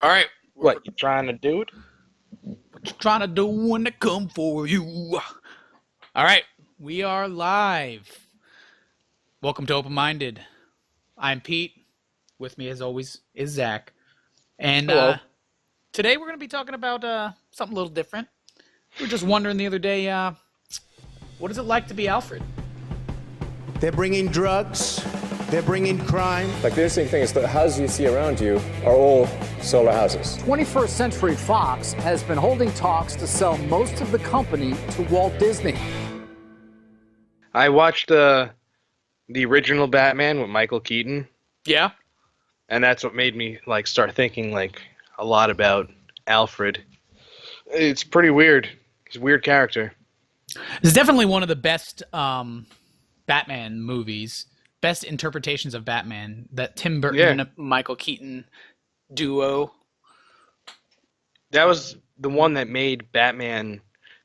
All right. What you trying to do? What you trying to do when they come for you? All right. We are live. Welcome to Open Minded. I'm Pete. With me, as always, is Zach. And Hello. today we're going to be talking about something a little different. We were just wondering the other day, what is it like to be Alfred? They're bringing drugs. They're bringing crime. Like the interesting thing is the houses you see around you are all solar houses. 21st Century Fox has been holding talks to sell most of the company to Walt Disney. I watched the original Batman with Michael Keaton, Yeah. and that's what made me start thinking a lot about Alfred. It's pretty weird. He's a weird character. It's definitely one of the best Batman movies, best interpretations of Batman, that Tim Burton and Michael Keaton duo. That was the one that made Batman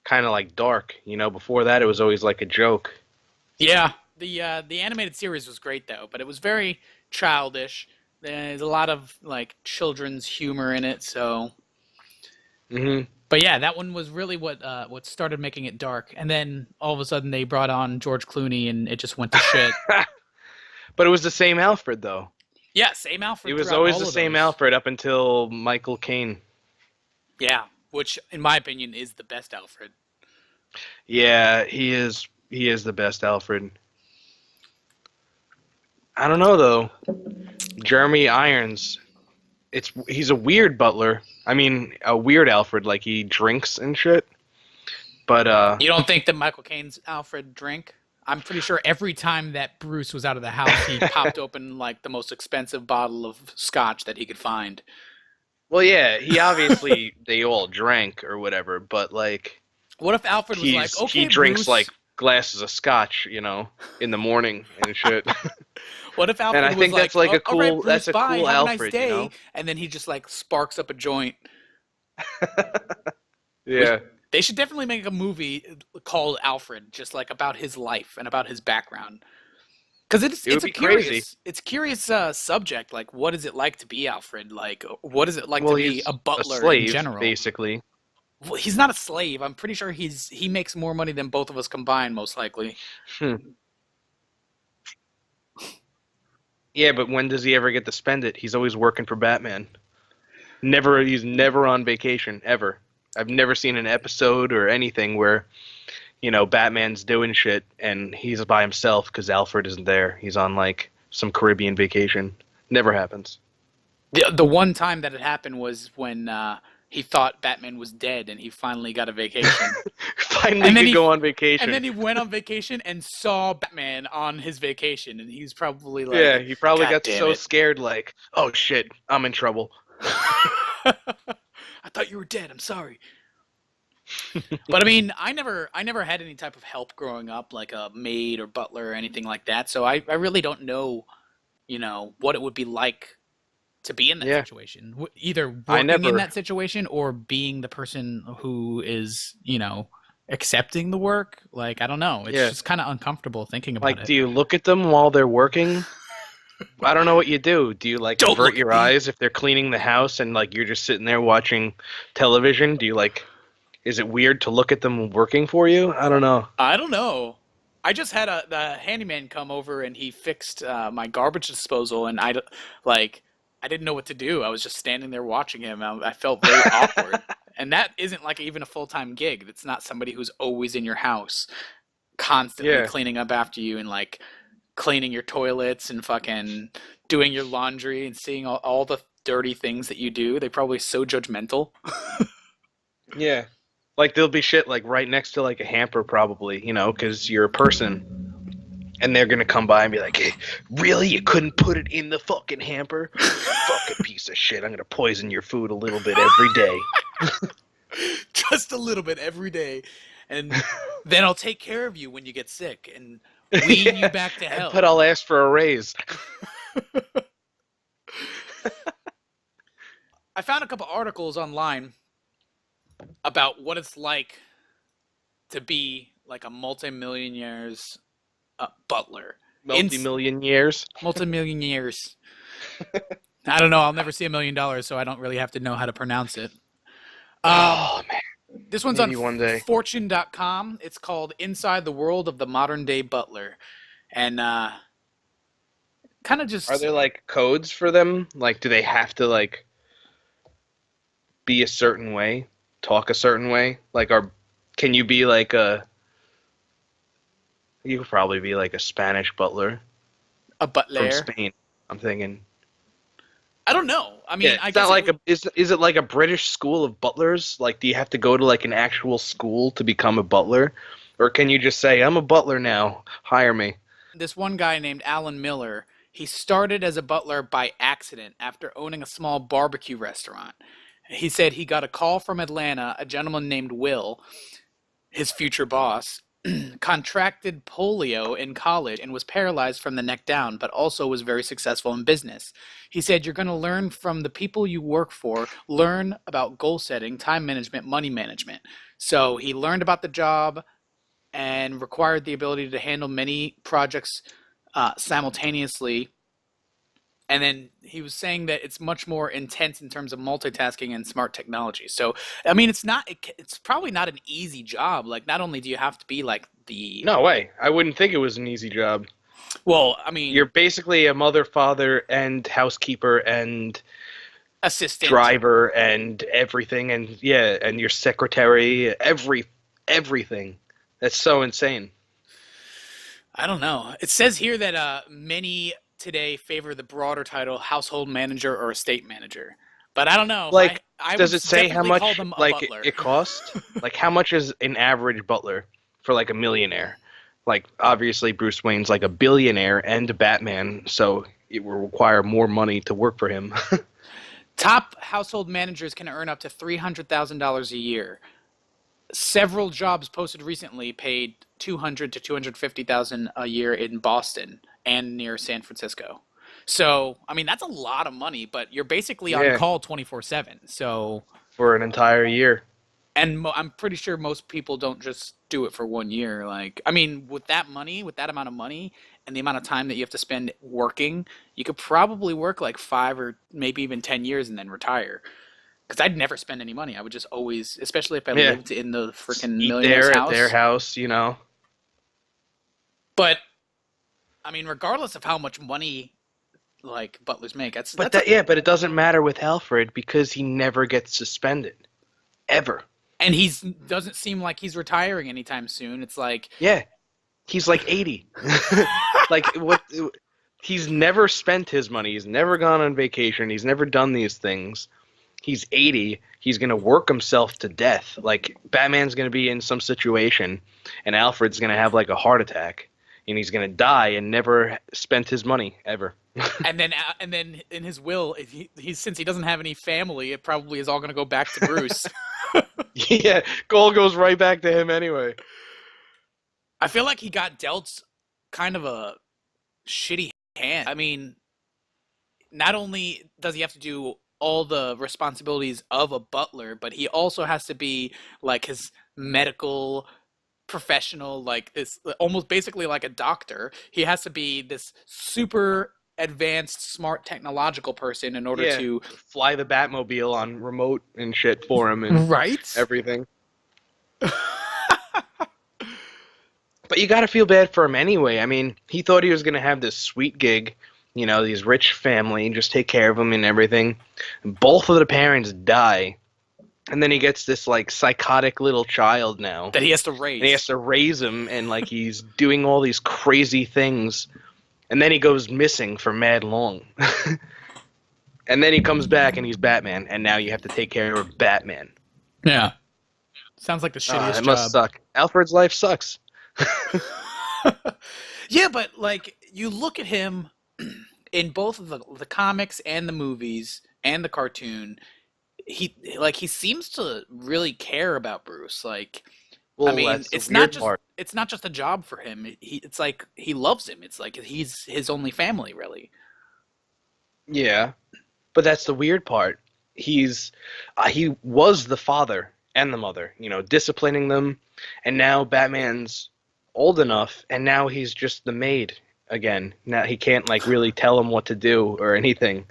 kind of dark. Before that it was always like a joke. Yeah, the animated series was great though, but it was very childish. There's a lot of children's humor in it, so. Mhm. But yeah, that one was really what started making it dark, and then all of a sudden they brought on George Clooney, and it just went to shit. But it was the same Alfred though. Yeah, same Alfred. It was throughout always all the of same those. Alfred up until Michael Caine. Yeah, which in my opinion is the best Alfred. Yeah, he is. He is the best Alfred. I don't know though. Jeremy Irons. He's a weird butler. I mean, a weird Alfred. Like he drinks and shit. But You don't think that Michael Caine's Alfred drank? I'm pretty sure every time that Bruce was out of the house, he popped open the most expensive bottle of scotch that he could find. well, yeah, he obviously they all drank or whatever. But What if Alfred was like, "Okay, he drinks Bruce." glasses of scotch, in the morning and shit. What if Alfred And I was think that's like, a "All right, cool. Bruce, That's a bye, cool have a nice Alfred, day," and then he just sparks up a joint. Yeah. They should definitely make a movie called Alfred, just about his life and about his background. Because It would it's a be crazy. curious subject. Like, what is it like to be Alfred? Like, what is it like Well, to be he's a a butler in slave, general? basically. Well, he's not a slave. I'm pretty sure he makes more money than both of us combined, most likely. Hmm. Yeah, but when does he ever get to spend it? He's always working for Batman. Never, he's never on vacation ever. I've never seen an episode or anything where, Batman's doing shit and he's by himself because Alfred isn't there. He's on some Caribbean vacation. Never happens. The one time that it happened was when he thought Batman was dead, and he finally got a vacation. Finally, And then could go on vacation. And then he went on vacation and saw Batman on his vacation, and he's probably like, Yeah, he probably "God got damn so it." scared, oh shit, I'm in trouble. I thought you were dead. I'm sorry. But I mean, I never had any type of help growing up, like a maid or butler or anything like that. So I really don't know, what it would be like to be in that Yeah, situation. Either I working in never. that situation or being the person who is, accepting the work. Like, I don't know. It's Yeah, just kind of uncomfortable thinking about it. do you look at them while they're working? I don't know what you do. Do you Don't avert look at your me. eyes if they're cleaning the house and you're just sitting there watching television? Do you is it weird to look at them working for you? I don't know. I don't know. I just had the handyman come over and he fixed my garbage disposal, and I didn't know what to do. I was just standing there watching him. I felt very awkward. And that isn't even a full-time gig. That's not somebody who's always in your house, constantly Yeah. cleaning up after you and cleaning your toilets and fucking doing your laundry and seeing all the dirty things that you do. They're probably so judgmental. Yeah. There'll be shit right next to a hamper probably, because you're a person. And they're gonna come by and be like, "Hey, really? You couldn't put it in the fucking hamper? Fucking piece of shit. I'm gonna poison your food a little bit every day." Just a little bit every day, and then I'll take care of you when you get sick and wean you Yeah. back to But health. I'll ask for a raise. I found a couple articles online about what it's like to be like a multimillionaire's butler. In Multi-million years. multimillionaires. I don't know. I'll never see $1 million, so I don't really have to know how to pronounce it. Oh man, This one's on maybe one day. Fortune.com. It's called Inside the World of the Modern Day Butler. And kind of Are just, there like codes for them? Like, do they have to like be a certain way, talk a certain way? Like, can you be like a? You could probably be like a Spanish butler a from butler. Spain. I'm thinking. I don't know. I Yeah, mean, I it's guess not it like would, is it like a British school of butlers? Like, do you have to go to like an actual school to become a butler, or can you just say I'm a butler now, hire me? this one guy named Alan Miller, he started as a butler by accident after owning a small barbecue restaurant. He said he got a call from Atlanta, a gentleman named Will, his future boss, contracted polio in college and was paralyzed from the neck down, but also was very successful in business. He said, "You're going to learn from the people you work for, learn about goal setting, time management, money management." So he learned about the job and required the ability to handle many projects simultaneously. And then he was saying that it's much more intense in terms of multitasking and smart technology. So, I mean, it's probably not an easy job. Like, not only do you have to be like No way. I wouldn't think it was an easy job. well, I mean, You're basically a mother, father, and housekeeper, and assistant. driver, and everything, and yeah, and your secretary, everything. That's so insane. I don't know. It says here that many today favor the broader title household manager or estate manager. But I don't know. Like, I would does it say how definitely call much them a like butler. it cost? Like, how much is an average butler for like a millionaire? Like, obviously Bruce Wayne's like a billionaire and a Batman, so it will require more money to work for him. Top household managers can earn up to $300,000 a year. Several jobs posted recently paid 200 to 250,000 a year in Boston and near San Francisco. So, I mean, that's a lot of money, but you're basically on Yeah, call 24/7. So, for an entire year. and I'm pretty sure most people don't just do it for 1 year. Like, I mean, with that money, with that amount of money, and the amount of time that you have to spend working, you could probably work like 5 or maybe even 10 years and then retire. Because I'd never spend any money. I would just always, especially if I Yeah, lived in the just freaking eat millionaire's there at their house. house, you know. But I mean, regardless of how much money like butlers make, that's But that's a, that, yeah, but it doesn't matter with Alfred because he never gets suspended, ever. and he's doesn't seem like he's retiring anytime soon. It's like Yeah, he's like 80. Like, what? He's never spent his money. He's never gone on vacation. He's never done these things. He's 80. He's gonna work himself to death. Like, Batman's gonna be in some situation, and Alfred's gonna have like a heart attack, and he's gonna die and never spent his money ever. and then in his will, if he since he doesn't have any family, it probably is all going to go back to Bruce. Yeah, gold goes right back to him anyway. I feel like he got dealt kind of a shitty hand. I mean, not only does he have to do all the responsibilities of a butler, but he also has to be like his medical professional, like this almost basically like a doctor. He has to be this super advanced, smart technological person in order Yeah, to fly the Batmobile on remote and shit for him and right. everything. But you gotta feel bad for him anyway. I mean, he thought he was gonna have this sweet gig, you know, these rich family, and just take care of him and everything. Both of the parents die. And then he gets this, like, psychotic little child now. That he has to raise. And he has to raise him, and, like, he's doing all these crazy things. And then he goes missing for mad long. And then he comes back, and he's Batman. And now you have to take care of Batman. Yeah. Sounds like the shittiest It must job. suck. Alfred's life sucks. Yeah, but like you look at him in both of the comics and the movies and the cartoon, he seems to really care about Bruce. Like, I Well, mean, that's the it's weird not just part. it's not just a job for him. It's like he loves him. It's like he's his only family, really. Yeah, but that's the weird part. He was the father and the mother, you know, disciplining them, and now Batman's old enough, and now he's just the maid again. Now he can't like really tell him what to do or anything.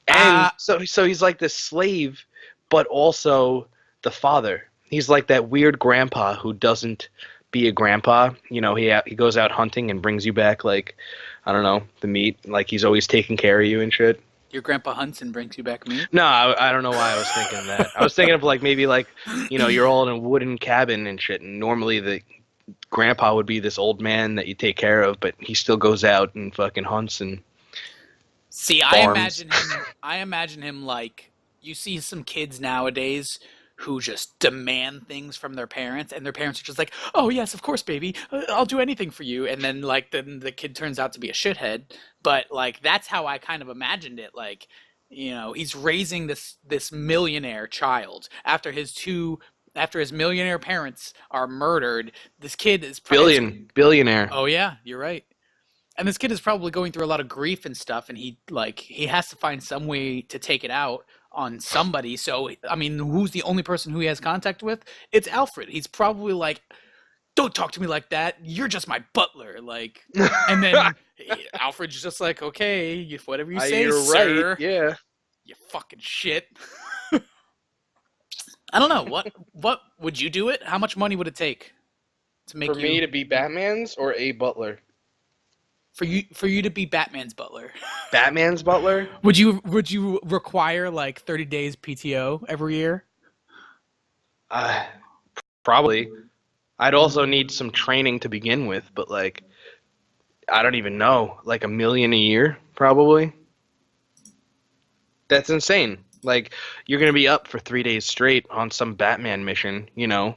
And so he's like this slave, but also the father. He's like that weird grandpa who doesn't be a grandpa. You know, he goes out hunting and brings you back like, I don't know, the meat. Like he's always taking care of you and shit. Your grandpa hunts and brings you back meat? No, I don't know why I was thinking of that. I was thinking of like maybe like, you know, you're all in a wooden cabin and shit, and normally the grandpa would be this old man that you take care of, but he still goes out and fucking hunts and See, farms. I imagine him like you see some kids nowadays who just demand things from their parents, and their parents are just like, "Oh yes, of course, baby, I'll do anything for you." And then the kid turns out to be a shithead. But like that's how I kind of imagined it. Like, you know, he's raising this millionaire child after his millionaire parents are murdered. This kid is Billionaire. Oh yeah, you're right. And this kid is probably going through a lot of grief and stuff, and he has to find some way to take it out on somebody. So I mean, who's the only person who he has contact with? It's Alfred. He's probably like, "Don't talk to me like that. You're just my butler." Like, and then Alfred's just like, "Okay, whatever you say, You're sir." right. Yeah. You fucking shit. I don't know what would you do it? How much money would it take to make For me to be Batman's or a butler? for you to be Batman's butler? Batman's butler? Would you require like 30 days PTO every year? Uh, Probably. I'd also need some training to begin with, but like, I don't even know. Like $1 million a year, probably. That's insane. Like, you're gonna be up for 3 days straight on some Batman mission, you know,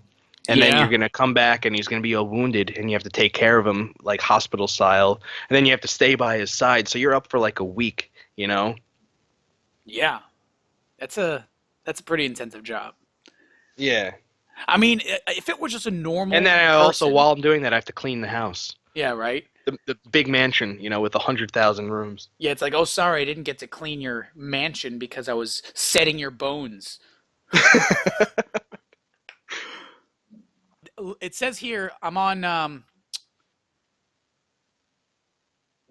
and then Yeah. you're gonna come back and he's gonna be all wounded, and you have to take care of him like hospital style, and then you have to stay by his side. So you're up for like a week, you know. Yeah. That's a pretty intensive job. Yeah. I mean, if it was just a normal And then I also, person- while I'm doing that, I have to clean the house. Yeah, right? The big mansion, you know, with 100,000 rooms. Yeah, it's like, "Oh, sorry, I didn't get to clean your mansion because I was setting your bones." It says here, I'm on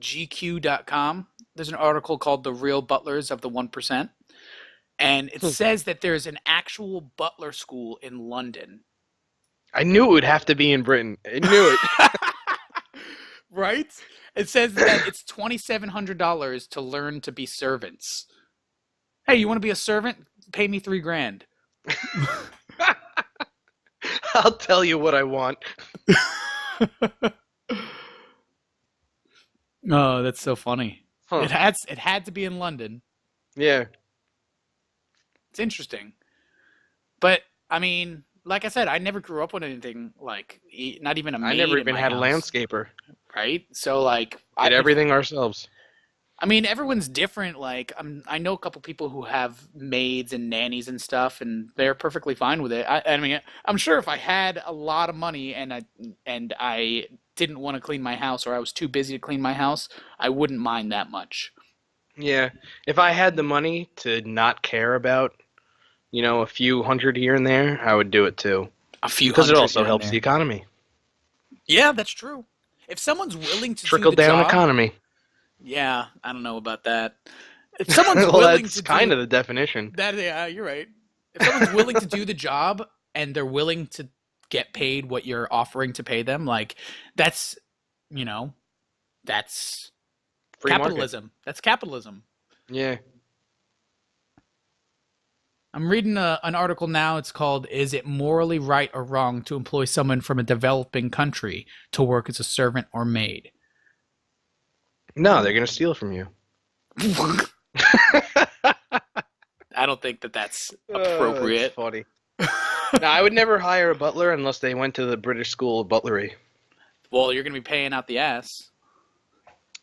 GQ.com. There's an article called "The Real Butlers of the 1%." And it says that there's an actual butler school in London. I knew it would have to be in Britain. I knew it. Right? It says that it's $2,700 to learn to be servants. Hey, you want to be a servant? Pay me $3,000. I'll tell you what I want. Oh, that's so funny. Huh. It had to be in London. Yeah. It's interesting. But I mean, like I said, I never grew up with anything like not even a maid I never in even my had a house, landscaper. right? So like Did everything ourselves. I mean, everyone's different. Like, I know a couple people who have maids and nannies and stuff, and they're perfectly fine with it. I mean, I'm sure if I had a lot of money and I didn't want to clean my house, or I was too busy to clean my house, I wouldn't mind that much. Yeah. If I had the money to not care about, you know, a few hundred here and there, I would do it too. A few Because it hundred also here and helps there. the economy. Yeah, that's true. If someone's willing to Trickle do the down job, economy. yeah, I don't know about that. If someone's Well, willing that's to kind do of the definition. that, yeah, you're right. If someone's willing to do the job and they're willing to get paid what you're offering to pay them, like that's, you know, that's Free market. capitalism. That's capitalism. Yeah. I'm reading an article now. It's called "Is It Morally Right or Wrong to Employ Someone from a Developing Country to Work as a Servant or Maid?" No, they're going to steal from you. I don't think that that's That's appropriate. funny. No, I would never hire a butler unless they went to the British School of Butlery. Well, you're going to be paying out the ass.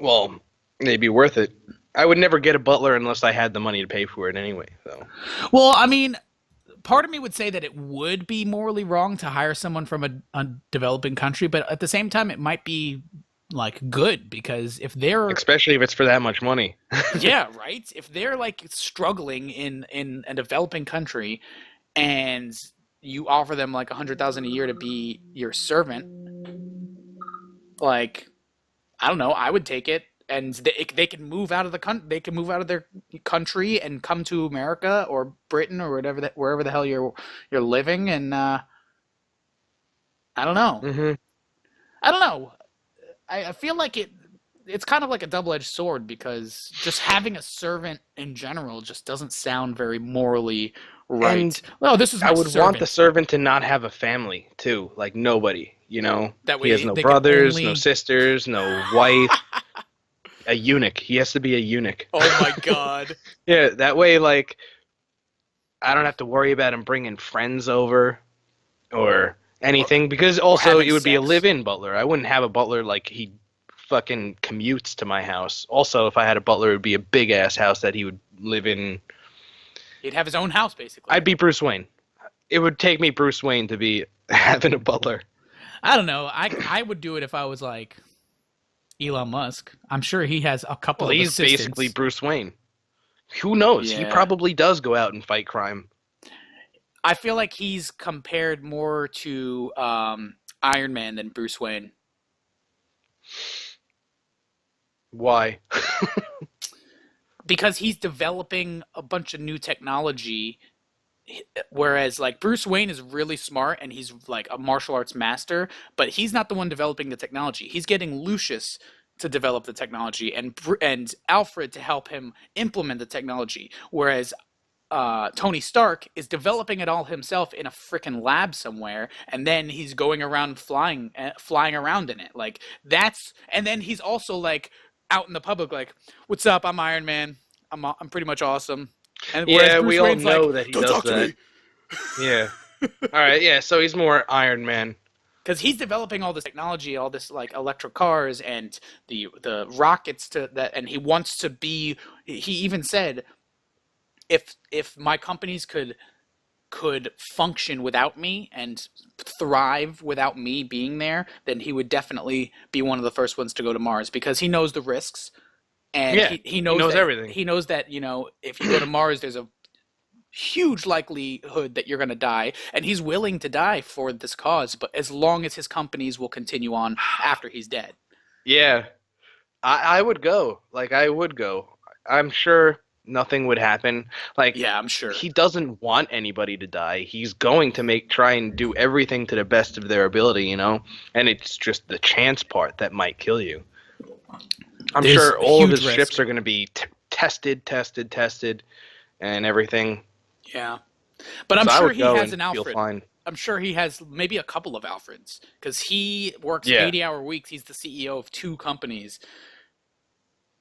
Well, they'd be worth it. I would never get a butler unless I had the money to pay for it anyway. So Well, I mean, part of me would say that it would be morally wrong to hire someone from a developing country, but at the same time, it might be like good because if they're especially if it's for that much money. yeah, right. If they're like struggling in a developing country, and you offer them like $100,000 a year to be your servant, like I don't know, I would take it. they can move out of they can move out of their country and come to America or Britain or wherever the hell you're living, and I don't know. Hmm. I don't know. I feel like it's kind of like a double-edged sword, because just having a servant in general just doesn't sound very morally right. And Well, this is my I would want the servant. servant to not have a family too, like nobody. That He has way no they can brothers, no only. sisters, no wife. A eunuch. He has to be a eunuch. Oh my God. Yeah, that way, like, I don't have to worry about him bringing friends over or anything, because also having it would be a sex. live-in butler. I wouldn't have a butler like he fucking commutes to my house. Also, if I had a butler, it would be a big-ass house that he would live in. He'd have his own house, basically. I'd be Bruce Wayne. It would take me Bruce Wayne to be having a butler. I don't know. I would do it if I was like Elon Musk. I'm sure he has a couple Well, of he's assistants. basically Bruce Wayne. Who knows? He Yeah. probably does go out and fight crime. I feel like he's compared more to Iron Man than Bruce Wayne. Why? Because he's developing a bunch of new technology, whereas like Bruce Wayne is really smart and he's like a martial arts master, but he's not the one developing the technology. He's getting Lucius to develop the technology and Alfred to help him implement the technology, whereas Tony Stark is developing it all himself in a freaking lab somewhere, and then he's going around flying around in it. Like and then he's also like out in the public, like, "What's up? I'm Iron Man. I'm pretty much awesome." And whereas Yeah, Bruce we all Wayne's know like, that he "Don't does talk to that. me," Yeah. All right. Yeah. So he's more Iron Man. because he's developing all this technology, all this like electric cars and the rockets to that, and he wants to be. He even said, if my companies could function without me and thrive without me being there, then he would definitely be one of the first ones to go to Mars, because he knows the risks, and Yeah, he knows knows that, everything. He knows that, if you go to Mars, there's a huge likelihood that you're going to die, and he's willing to die for this cause, but as long as his companies will continue on after he's dead. Yeah. I would go. Like, I would go. I'm sure nothing would happen. Like, Yeah, I'm sure. he doesn't want anybody to die. He's going to try and do everything to the best of their ability, And it's just the chance part that might kill you. I'm There's sure all of huge his risk. ships are going to be tested, and everything. Yeah. But I'm So I sure would he go has and an feel Alfred. fine. I'm sure he has maybe a couple of Alfreds, because he works Yeah. 80-hour weeks. He's the CEO of 2 companies.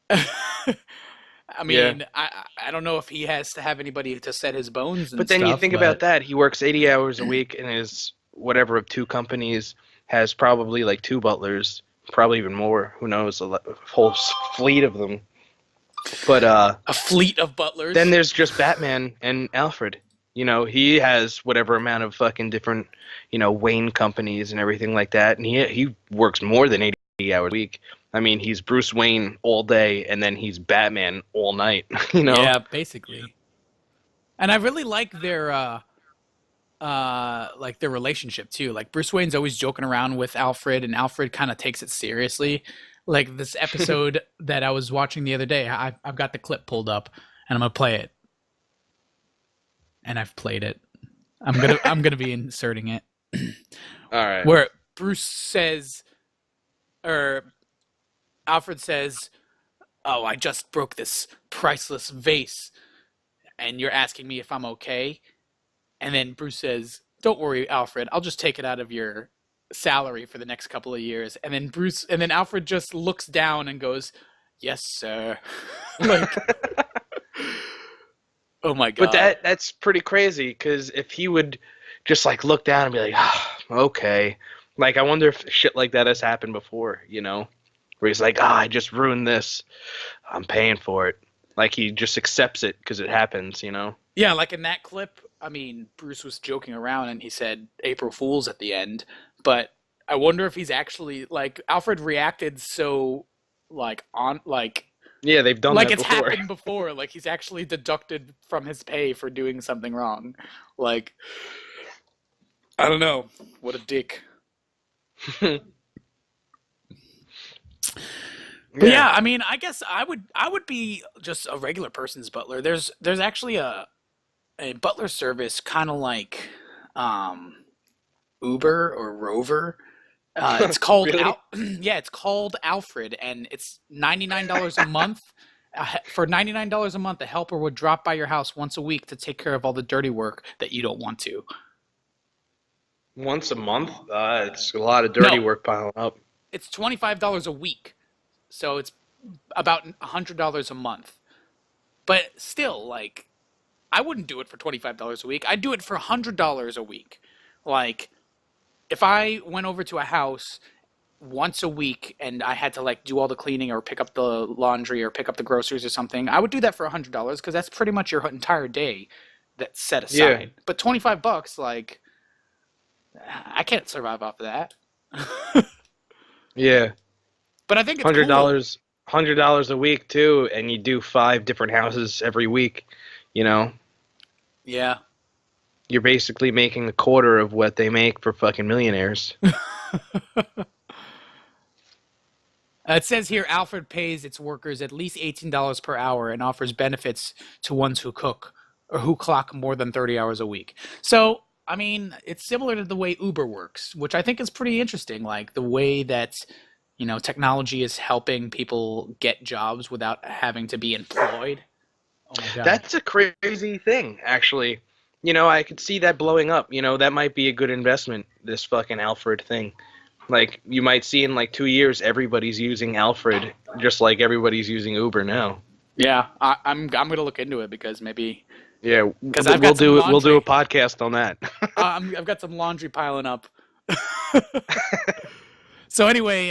I mean, I don't know if he has to have anybody to set his bones and But then you stuff, think about that. He works 80 hours a week and his whatever of 2 companies has probably like 2 butlers, probably even more. Who knows? A whole fleet of them. But a fleet of butlers. then there's just Batman and Alfred. He has whatever amount of fucking different, Wayne companies and everything like that. And he works more than 80 hours a week. I mean, he's Bruce Wayne all day, and then he's Batman all night. Yeah, basically. And I really like their relationship too. Like Bruce Wayne's always joking around with Alfred, and Alfred kind of takes it seriously. Like this episode that I was watching the other day, I've got the clip pulled up, and I'm gonna play it. And I've played it. I'm gonna be inserting it. All right. Where Bruce says, or Alfred says, "Oh, I just broke this priceless vase, and you're asking me if I'm okay?" And then Bruce says, "Don't worry, Alfred. I'll just take it out of your salary for the next couple of years." And then Alfred just looks down and goes, "Yes, sir." Like, oh my God. But that's pretty crazy, because if he would just like look down and be like, okay. Like, I wonder if shit like that has happened before, where he's like, I just ruined this. I'm paying for it. Like, he just accepts it because it happens, Yeah, like in that clip, I mean, Bruce was joking around and he said April Fool's at the end, but I wonder if he's actually, like, Alfred reacted so, like, Yeah, they've done like that it's before. happened before, like he's actually deducted from his pay for doing something wrong. Like, I don't know. What a dick. But yeah, I mean, I guess I would be just a regular person's butler. There's actually a butler service kind of like Uber or Rover. It's called Really? yeah, it's called Alfred, and it's $99 a month. For $99 a month, a helper would drop by your house once a week to take care of all the dirty work that you don't want to. Once a month? It's a lot of dirty No. work piling up. It's $25 a week, so it's about $100 a month. But still, like, I wouldn't do it for $25 a week. I'd do it for $100 a week. Like, if I went over to a house once a week and I had to like do all the cleaning or pick up the laundry or pick up the groceries or something, I would do that for $100 because that's pretty much your entire day that's set aside. Yeah. But $25, like, I can't survive off of that. Yeah. But I think it's $100, $100 a week too, and you do 5 different houses every week. You know, Cool. Yeah. you're basically making a quarter of what they make for fucking millionaires. It says here Alfred pays its workers at least $18 per hour and offers benefits to ones who cook or who clock more than 30 hours a week. So, I mean, it's similar to the way Uber works, which I think is pretty interesting. Like the way that, technology is helping people get jobs without having to be employed. Oh my God. That's a crazy thing, actually. I could see that blowing up. That might be a good investment, this fucking Alfred thing. Like, you might see in like 2 years, everybody's using Alfred, just like everybody's using Uber now. Yeah, I'm gonna look into it because maybe Yeah, because we'll do it. We'll do a podcast on that. I've got some laundry piling up. So anyway,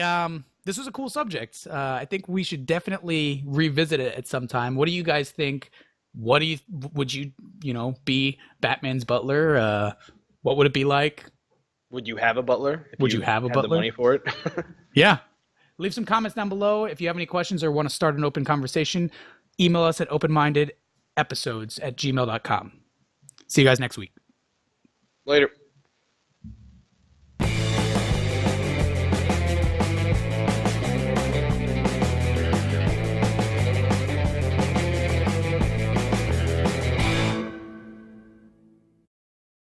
this was a cool subject. I think we should definitely revisit it at some time. What do you guys think? Would you be Batman's butler? What would it be like? Would you have a butler? If Would you have a had butler? the money for it? Yeah. Leave some comments down below. If you have any questions or want to start an open conversation, email us at openmindedepisodes@gmail.com. See you guys next week. Later.